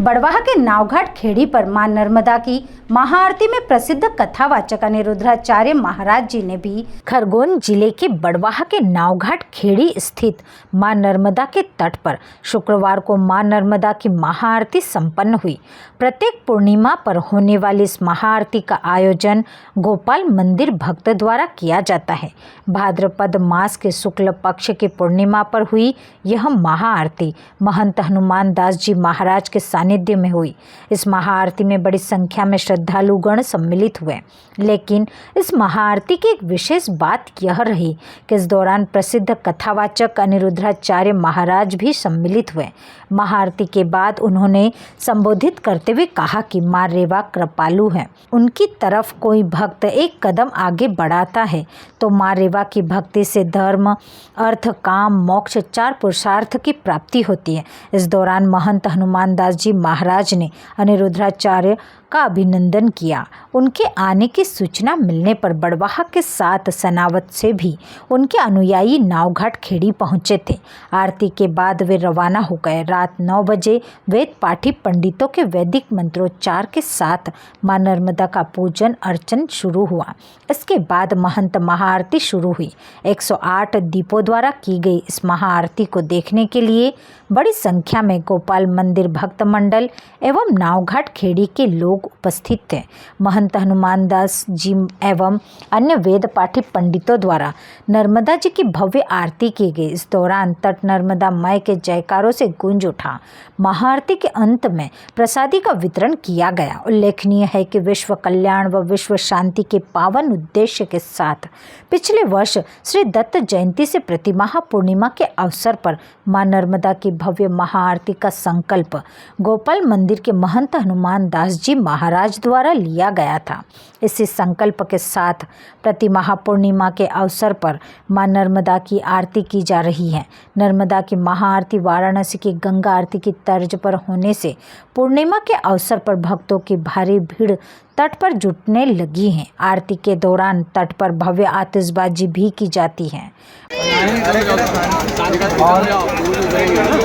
बड़वाह के नावघाट खेड़ी पर मां नर्मदा की महाआरती में प्रसिद्ध कथावाचक अनिरुद्धाचार्य महाराज जी ने भी खरगोन जिले के बड़वाह के नावघाट खेड़ी स्थित मां नर्मदा के तट पर शुक्रवार को मां नर्मदा की महाआरती संपन्न हुई। प्रत्येक पूर्णिमा पर होने वाली इस महाआरती का आयोजन गोपाल मंदिर भक्त द्वारा किया जाता है। भाद्रपद मास के शुक्ल पक्ष की पूर्णिमा पर हुई यह महाआरती महंत हनुमान दास जी महाराज के सानिध्य में हुई। इस महाआरती में बड़ी संख्या में श्रद्धालुगण सम्मिलित हुए, लेकिन इस महाआरती की एक विशेष बात यह रही कि इस दौरान प्रसिद्ध कथावाचक अनिरुद्धाचार्य महाराज भी सम्मिलित हुए। महाआरती के बाद उन्होंने संबोधित करते हुए कहा कि मां रेवा कृपालु है, उनकी तरफ कोई भक्त एक कदम आगे बढ़ाता है तो मां रेवा की भक्ति से धर्म, अर्थ, काम, मोक्ष 4 पुरुषार्थ की प्राप्ति होती है। इस दौरान महंत हनुमान दास जी महाराज ने अनिरुद्धाचार्य का अभिनंदन किया। उनके आने की सूचना मिलने पर बड़वाह के साथ सनावत से भी उनके अनुयायी नावघाट खेड़ी पहुंचे थे। आरती के बाद वे रवाना हो गए। रात 9 बजे वेद पाठी पंडितों के वैदिक मंत्रोच्चार के साथ मां नर्मदा का पूजन अर्चन शुरू हुआ। इसके बाद महंत महाआरती शुरू हुई। 108 दीपों द्वारा की गई इस महाआरती को देखने के लिए बड़ी संख्या में गोपाल मंदिर भक्त मंडल एवं नावघाट खेड़ी के लोग उपस्थित थे। महंत हनुमान दास जी एवं अन्य वेद पाठी पंडितों द्वारा नर्मदा जी की भव्य आरती की गई। इस दौरान तट नर्मदा माई के जयकारों से गूंज उठा। महाआरती के अंत में प्रसादी का वितरण किया गया। उल्लेखनीय है कि विश्व कल्याण व विश्व शांति के पावन उद्देश्य के साथ पिछले वर्ष श्री दत्त जयंती से प्रतिमाह पूर्णिमा के अवसर पर मां नर्मदा की भव्य महाआरती का संकल्प गोपाल मंदिर के महंत हनुमान दास जी महाराज द्वारा लिया गया था। इसी संकल्प के साथ प्रतिमाह पूर्णिमा के अवसर पर मां नर्मदा की आरती की जा रही है। नर्मदा की महाआरती वाराणसी की गंगा आरती की तर्ज पर होने से पूर्णिमा के अवसर पर भक्तों की भारी भीड़ तट पर जुटने लगी है। आरती के दौरान तट पर भव्य आतिशबाजी भी की जाती है। और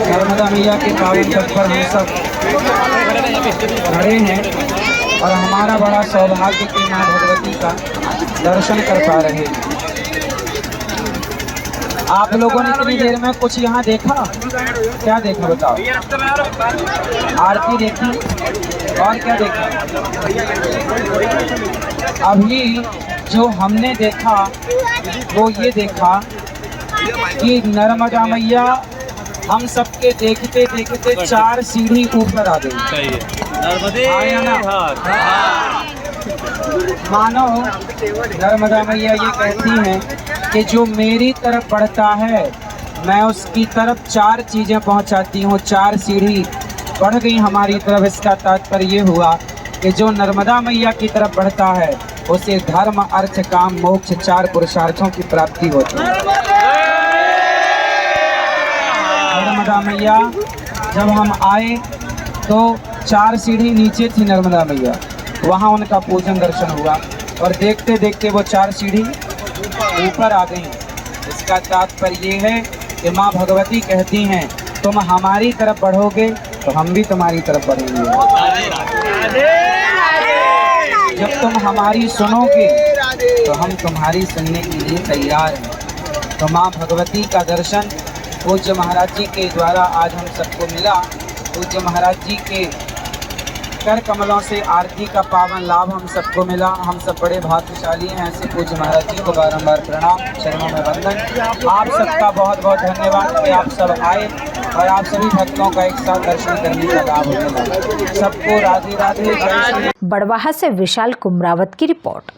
नर्मदा मैया के पावन तट पर हम सब खड़े हैं और हमारा बड़ा सौभाग्य कि मां भगवती का दर्शन कर पा रहे हैं। आप लोगों ने इतनी देर में कुछ यहाँ देखा? क्या देखा बताओ? आरती देखी और क्या देखा? अभी जो हमने देखा वो ये देखा कि नर्मदा मैया हम सबके देखते देखते 4 सीढ़ी ऊपर आ गई। मानो नर्मदा मैया ये कहती हैं कि जो मेरी तरफ बढ़ता है मैं उसकी तरफ 4 चीज़ें पहुंचाती हूँ। 4 सीढ़ी बढ़ गई हमारी तरफ। इसका तात्पर्य ये हुआ कि जो नर्मदा मैया की तरफ बढ़ता है उसे धर्म, अर्थ, काम, मोक्ष 4 पुरुषार्थों की प्राप्ति होती है। नर्मदा मैया जब हम आए तो 4 सीढ़ी नीचे थी नर्मदा मैया, वहाँ उनका पूजन दर्शन हुआ और देखते देखते वो 4 सीढ़ी ऊपर आ गई। इसका तात्पर्य ये है कि माँ भगवती कहती हैं तुम हमारी तरफ बढ़ोगे तो हम भी तुम्हारी तरफ बढ़ेंगे। जब तुम हमारी सुनोगे तो हम तुम्हारी सुनने के लिए तैयार हैं। तो माँ भगवती का दर्शन पूज्य महाराज जी के द्वारा आज हम सबको मिला। पूज्य महाराज जी के कर कमलों से आरती का पावन लाभ हम सबको मिला। हम सब बड़े भाग्यशाली हैं। ऐसे पूज्य महाराज जी को बारंबार प्रणाम, चरणों में वंदन। आप सबका बहुत बहुत धन्यवाद कि आप सब आए और आप सभी भक्तों का एक साथ दर्शन करने का लाभ मिला। सबको राधे राधे। बड़वाह से विशाल कुमरावत की रिपोर्ट।